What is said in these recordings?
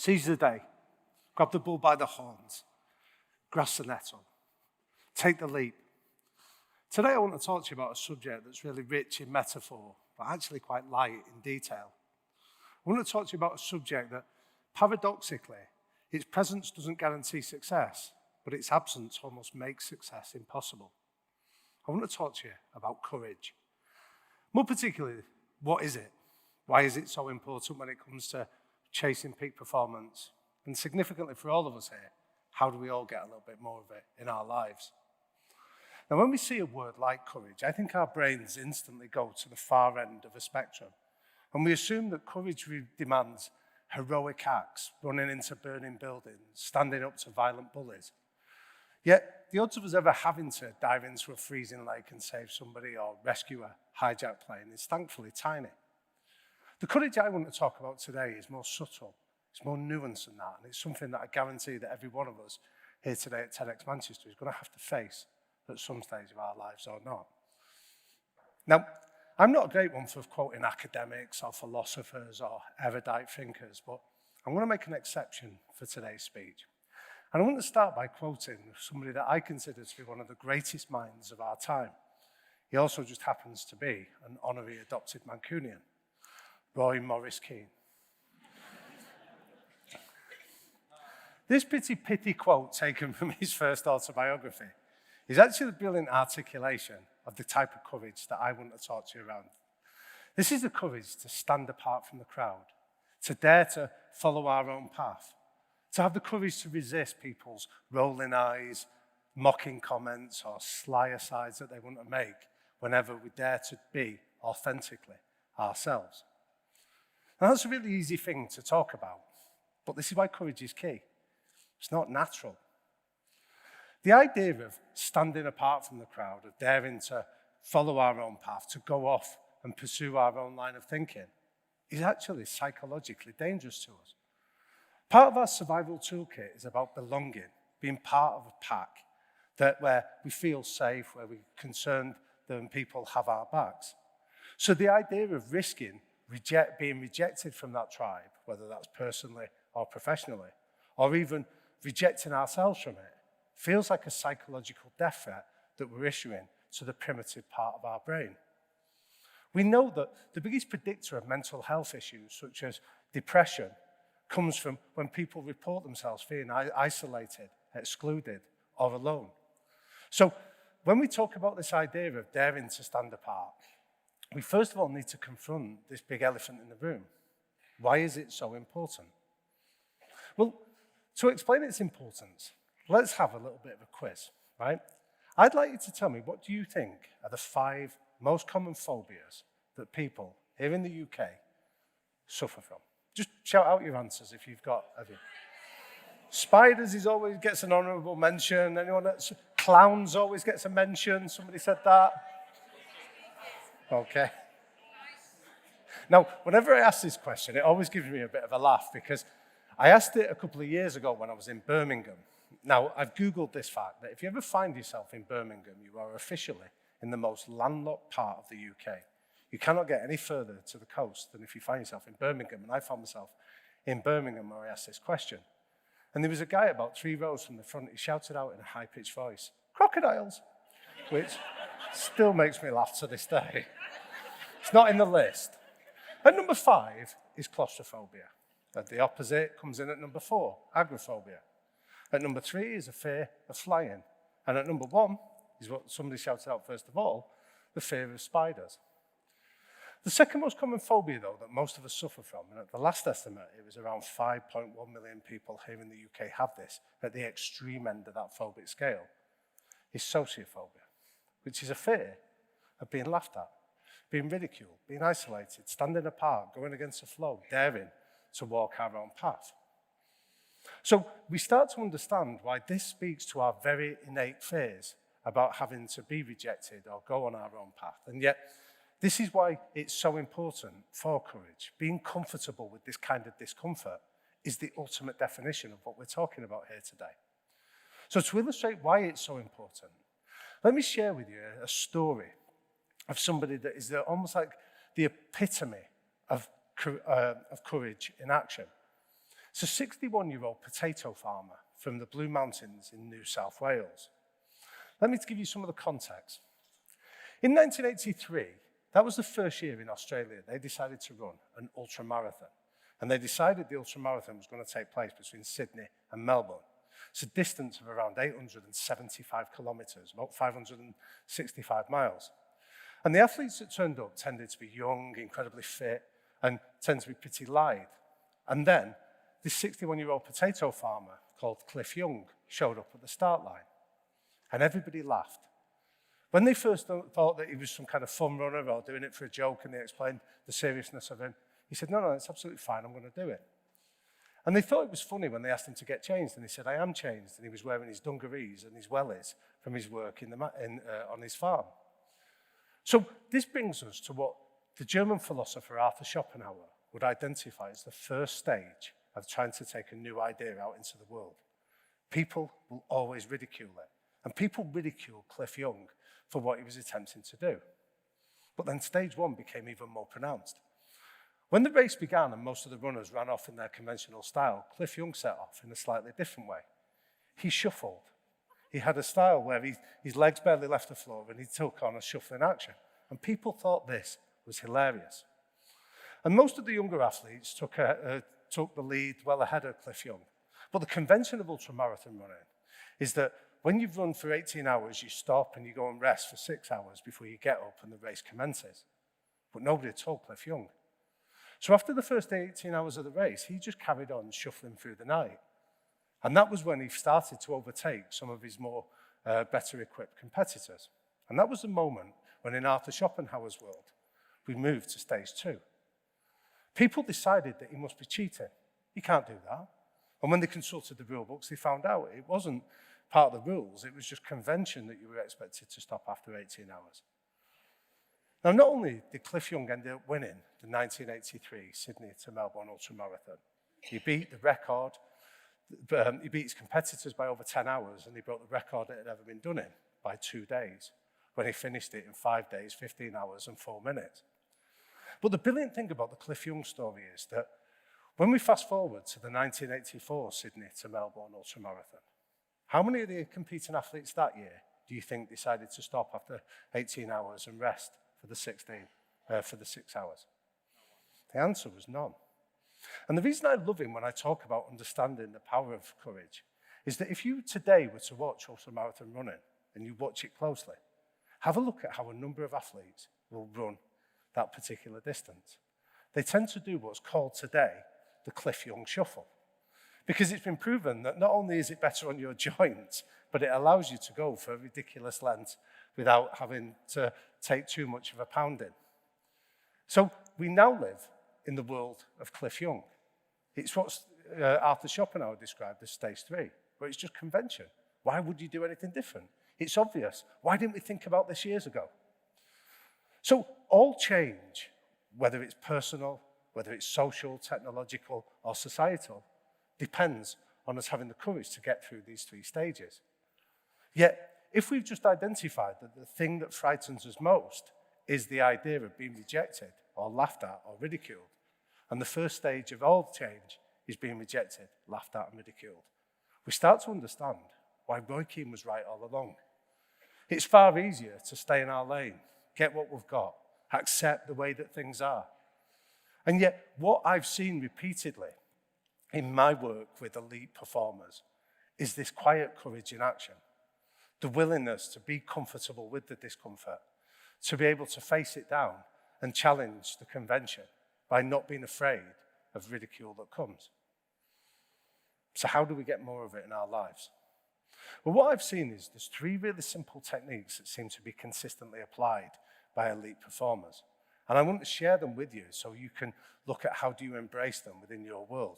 Seize the day. Grab the bull by the horns. Grasp the nettle. Take the leap. Today I want to talk to you about a subject that's really rich in metaphor, but actually quite light in detail. I want to talk to you about a subject that, paradoxically, its presence doesn't guarantee success, but its absence almost makes success impossible. I want to talk to you about courage. More particularly, what is it? Why is it so important when it comes to chasing peak performance? And significantly for all of us here, how do we all get a little bit more of it in our lives? Now, when we see a word like courage, I think our brains instantly go to the far end of a spectrum. And we assume that courage demands heroic acts, running into burning buildings, standing up to violent bullies. Yet, the odds of us ever having to dive into a freezing lake and save somebody or rescue a hijacked plane is thankfully tiny. The courage I want to talk about today is more subtle. It's more nuanced than that, and it's something that I guarantee that every one of us here today at TEDx Manchester is going to have to face at some stage of our lives or not. Now, I'm not a great one for quoting academics or philosophers or erudite thinkers, but I'm going to make an exception for today's speech. And I want to start by quoting somebody that I consider to be one of the greatest minds of our time. He also just happens to be an honorary adopted Mancunian, Roy Keane. This pitty quote taken from his first autobiography is actually a brilliant articulation of the type of courage that I want to talk to you around. This is the courage to stand apart from the crowd, to dare to follow our own path, to have the courage to resist people's rolling eyes, mocking comments, or sly asides that they want to make whenever we dare to be authentically ourselves. Now, that's a really easy thing to talk about, but this is why courage is key. It's not natural. The idea of standing apart from the crowd, of daring to follow our own path, to go off and pursue our own line of thinking, is actually psychologically dangerous to us. Part of our survival toolkit is about belonging, being part of a pack, where we feel safe, where we're concerned that people have our backs. So the idea of risking being rejected from that tribe, whether that's personally or professionally, or even rejecting ourselves from it, feels like a psychological death threat that we're issuing to the primitive part of our brain. We know that the biggest predictor of mental health issues, such as depression, comes from when people report themselves feeling isolated, excluded, or alone. So when we talk about this idea of daring to stand apart, we first of all need to confront this big elephant in the room. Why is it so important? Well, to explain its importance, let's have a little bit of a quiz, right? I'd like you to tell me, what do you think are the 5 most common phobias that people here in the UK suffer from? Just shout out your answers if you've got a few. Spiders always gets an honourable mention. Anyone that's clowns always gets a mention. Somebody said that. Okay. Now, whenever I ask this question, it always gives me a bit of a laugh because I asked it a couple of years ago when I was in Birmingham. Now, I've Googled this fact, that if you ever find yourself in Birmingham, you are officially in the most landlocked part of the UK. You cannot get any further to the coast than if you find yourself in Birmingham. And I found myself in Birmingham where I asked this question. And there was a guy about 3 rows from the front. He shouted out in a high-pitched voice, "Crocodiles," which still makes me laugh to this day. It's not in the list. At number 5 is claustrophobia. At the opposite comes in at number 4, agoraphobia. At number 3 is a fear of flying. And at number 1 is what somebody shouted out first of all, the fear of spiders. The second most common phobia, though, that most of us suffer from, and at the last estimate, it was around 5.1 million people here in the UK have this, at the extreme end of that phobic scale, is sociophobia, which is a fear of being laughed at, being ridiculed, being isolated, standing apart, going against the flow, daring to walk our own path. So we start to understand why this speaks to our very innate fears about having to be rejected or go on our own path. And yet, this is why it's so important for courage. Being comfortable with this kind of discomfort is the ultimate definition of what we're talking about here today. So to illustrate why it's so important, let me share with you a story of somebody that is almost like the epitome of courage in action. It's a 61-year-old potato farmer from the Blue Mountains in New South Wales. Let me give you some of the context. In 1983, that was the first year in Australia they decided to run an ultramarathon. And they decided the ultramarathon was going to take place between Sydney and Melbourne. It's a distance of around 875 kilometres, about 565 miles. And the athletes that turned up tended to be young, incredibly fit, and tend to be pretty lithe. And then this 61-year-old potato farmer called Cliff Young showed up at the start line. And everybody laughed. When they first thought that he was some kind of fun runner or doing it for a joke, and they explained the seriousness of him, he said, no, it's absolutely fine, I'm going to do it. And they thought it was funny when they asked him to get changed, and he said, I am changed, and he was wearing his dungarees and his wellies from his work on his farm. So this brings us to what the German philosopher Arthur Schopenhauer would identify as the first stage of trying to take a new idea out into the world. People will always ridicule it, and people ridiculed Cliff Young for what he was attempting to do. But then stage one became even more pronounced. When the race began and most of the runners ran off in their conventional style, Cliff Young set off in a slightly different way. He shuffled. He had a style where his legs barely left the floor and he took on a shuffling action. And people thought this was hilarious. And most of the younger athletes took the lead well ahead of Cliff Young. But the convention of ultramarathon running is that when you've run for 18 hours, you stop and you go and rest for 6 hours before you get up and the race commences. But nobody had told Cliff Young. So after the first 18 hours of the race, he just carried on shuffling through the night. And that was when he started to overtake some of his more better equipped competitors. And that was the moment when in Arthur Schopenhauer's world, we moved to stage two. People decided that he must be cheating. He can't do that. And when they consulted the rule books, they found out it wasn't part of the rules. It was just convention that you were expected to stop after 18 hours. Now, not only did Cliff Young end up winning the 1983 Sydney to Melbourne ultramarathon, he beat the record, he beat his competitors by over 10 hours, and he broke the record that had ever been done in by 2 days, when he finished it in 5 days, 15 hours, and 4 minutes. But the brilliant thing about the Cliff Young story is that when we fast forward to the 1984 Sydney to Melbourne ultramarathon, how many of the competing athletes that year do you think decided to stop after 18 hours and rest for the 6 hours? The answer was none. And the reason I love him when I talk about understanding the power of courage is that if you today were to watch ultramarathon running and you watch it closely, have a look at how a number of athletes will run that particular distance. They tend to do what's called today the Cliff Young shuffle, because it's been proven that not only is it better on your joints, but it allows you to go for a ridiculous length without having to take too much of a pounding. So we now live in the world of Cliff Young. It's what Arthur Schopenhauer described as stage three, where it's just convention. Why would you do anything different? It's obvious. Why didn't we think about this years ago? So all change, whether it's personal, whether it's social, technological, or societal, depends on us having the courage to get through these three stages. Yet, if we've just identified that the thing that frightens us most is the idea of being rejected or laughed at or ridiculed, and the first stage of all change is being rejected, laughed at, and ridiculed, we start to understand why Roy Keane was right all along. It's far easier to stay in our lane, get what we've got, accept the way that things are. And yet, what I've seen repeatedly in my work with elite performers is this quiet courage in action. The willingness to be comfortable with the discomfort, to be able to face it down and challenge the convention by not being afraid of ridicule that comes. So how do we get more of it in our lives? Well, what I've seen is there's three really simple techniques that seem to be consistently applied by elite performers. And I want to share them with you so you can look at how do you embrace them within your world.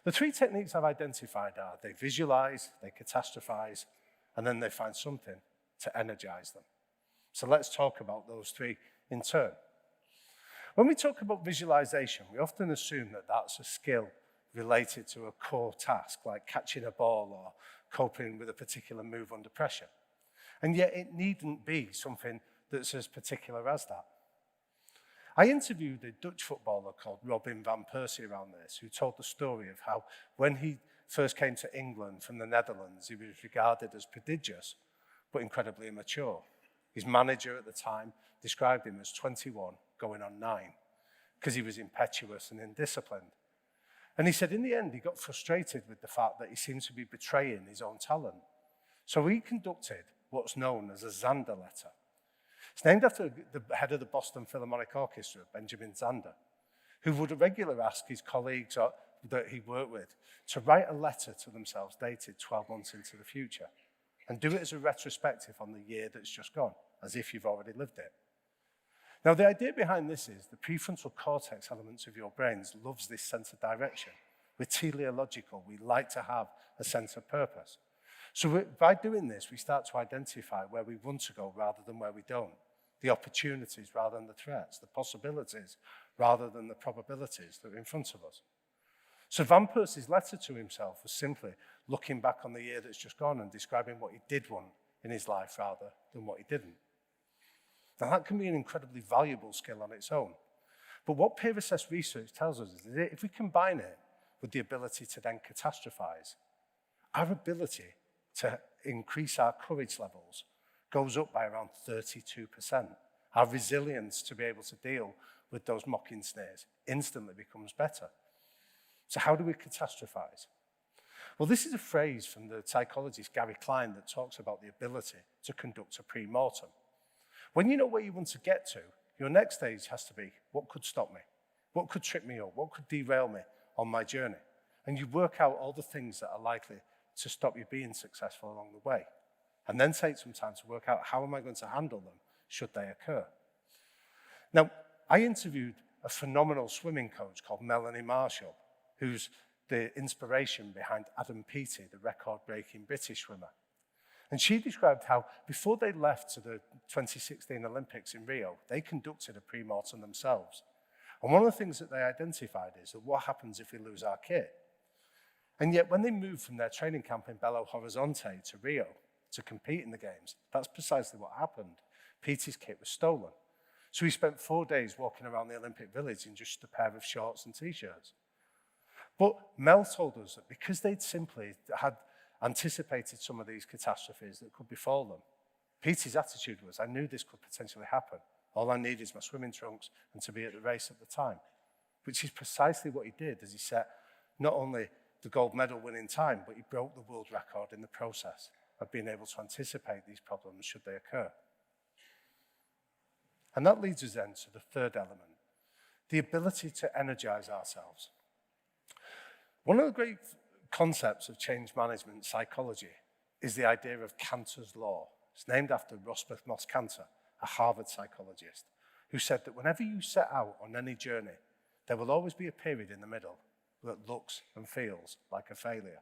The three techniques I've identified are they visualize, they catastrophize, and then they find something to energize them. So let's talk about those three in turn. When we talk about visualization, we often assume that that's a skill related to a core task, like catching a ball or coping with a particular move under pressure. And yet it needn't be something that's as particular as that. I interviewed a Dutch footballer called Robin van Persie around this, who told the story of how when he first came to England from the Netherlands, he was regarded as prodigious, but incredibly immature. His manager at the time described him as 21, going on 9, because he was impetuous and indisciplined. And he said in the end, he got frustrated with the fact that he seemed to be betraying his own talent. So he conducted what's known as a Zander letter. It's named after the head of the Boston Philharmonic Orchestra, Benjamin Zander, who would regularly ask his colleagues that he worked with to write a letter to themselves dated 12 months into the future and do it as a retrospective on the year that's just gone, as if you've already lived it. Now, the idea behind this is the prefrontal cortex elements of your brains loves this sense of direction. We're teleological. We like to have a sense of purpose. So by doing this, we start to identify where we want to go rather than where we don't, the opportunities rather than the threats, the possibilities rather than the probabilities that are in front of us. So Van Persie's letter to himself was simply looking back on the year that's just gone and describing what he did want in his life rather than what he didn't. Now, that can be an incredibly valuable skill on its own. But what peer-assessed research tells us is that if we combine it with the ability to then catastrophize, our ability to increase our courage levels goes up by around 32%. Our resilience to be able to deal with those mocking sneers instantly becomes better. So how do we catastrophize? Well, this is a phrase from the psychologist Gary Klein that talks about the ability to conduct a pre-mortem. When you know where you want to get to, your next stage has to be, what could stop me? What could trip me up? What could derail me on my journey? And you work out all the things that are likely to stop you being successful along the way. And then take some time to work out how am I going to handle them should they occur. Now, I interviewed a phenomenal swimming coach called Melanie Marshall, who's the inspiration behind Adam Peaty, the record-breaking British swimmer. And she described how before they left to the 2016 Olympics in Rio, they conducted a pre-mortem themselves. And one of the things that they identified is that what happens if we lose our kit? And yet when they moved from their training camp in Belo Horizonte to Rio to compete in the games, that's precisely what happened. Peaty's kit was stolen. So he spent 4 days walking around the Olympic Village in just a pair of shorts and t-shirts. But Mel told us that because they'd simply had anticipated some of these catastrophes that could befall them, Peaty's attitude was, I knew this could potentially happen. All I need is my swimming trunks and to be at the race at the time, which is precisely what he did as he set not only the gold medal winning time, but he broke the world record in the process of being able to anticipate these problems should they occur. And that leads us then to the third element, the ability to energize ourselves. One of the great concepts of change management psychology is the idea of Cantor's law. It's named after Rosbeth Moss Kantor, a Harvard psychologist, who said that whenever you set out on any journey, there will always be a period in the middle that looks and feels like a failure,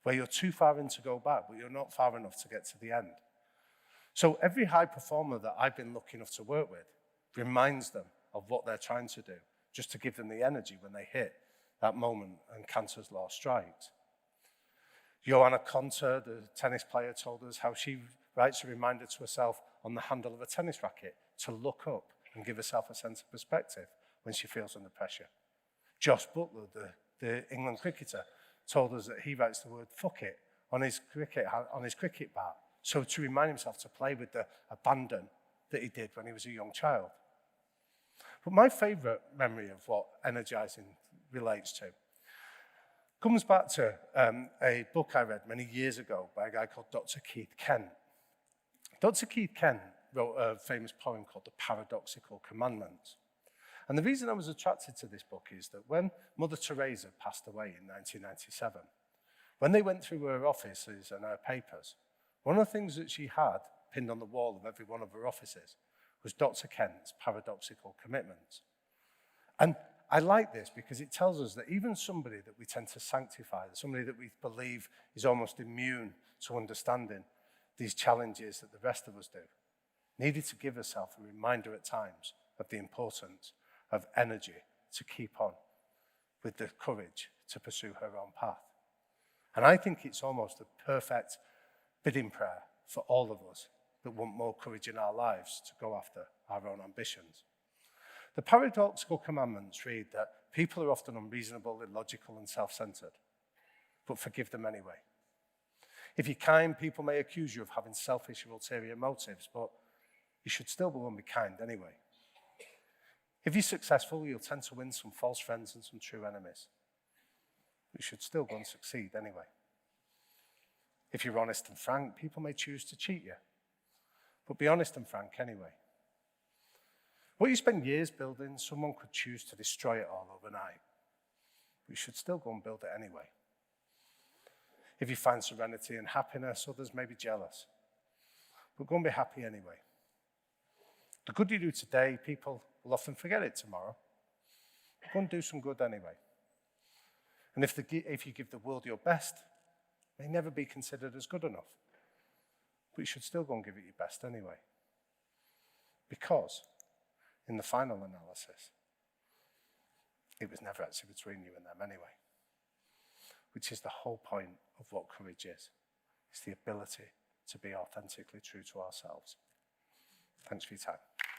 where you're too far in to go back, but you're not far enough to get to the end. So every high performer that I've been lucky enough to work with reminds them of what they're trying to do, just to give them the energy when they hit that moment and Cantor's law strikes. Johanna Konta, the tennis player, told us how she writes a reminder to herself on the handle of a tennis racket to look up and give herself a sense of perspective when she feels under pressure. Josh Butler, the England cricketer, told us that he writes the word "fuck it" on his cricket bat, so to remind himself to play with the abandon that he did when he was a young child. But my favourite memory of what energizing relates to comes back to a book I read many years ago by a guy called Dr. Keith Kent. Dr. Keith Kent wrote a famous poem called The Paradoxical Commandment. And the reason I was attracted to this book is that when Mother Teresa passed away in 1997, when they went through her offices and her papers, one of the things that she had pinned on the wall of every one of her offices was Dr. Kent's paradoxical commitment. And I like this because it tells us that even somebody that we tend to sanctify, somebody that we believe is almost immune to understanding these challenges that the rest of us do, needed to give herself a reminder at times of the importance of energy to keep on with the courage to pursue her own path. And I think it's almost a perfect bidding prayer for all of us that want more courage in our lives to go after our own ambitions. The paradoxical commandments read that people are often unreasonable, illogical, and self-centered, but forgive them anyway. If you're kind, people may accuse you of having selfish or ulterior motives, but you should still go and be kind anyway. If you're successful, you'll tend to win some false friends and some true enemies. You should still go and succeed anyway. If you're honest and frank, people may choose to cheat you, but be honest and frank anyway. What you spend years building, someone could choose to destroy it all overnight, but you should still go and build it anyway. If you find serenity and happiness, others may be jealous, but go and be happy anyway. The good you do today, people will often forget it tomorrow. Go and do some good anyway. And if you give the world your best, it may never be considered as good enough, but you should still go and give it your best anyway. Because in the final analysis, it was never actually between you and them anyway. Which is the whole point of what courage is. It's the ability to be authentically true to ourselves. Thanks for your time.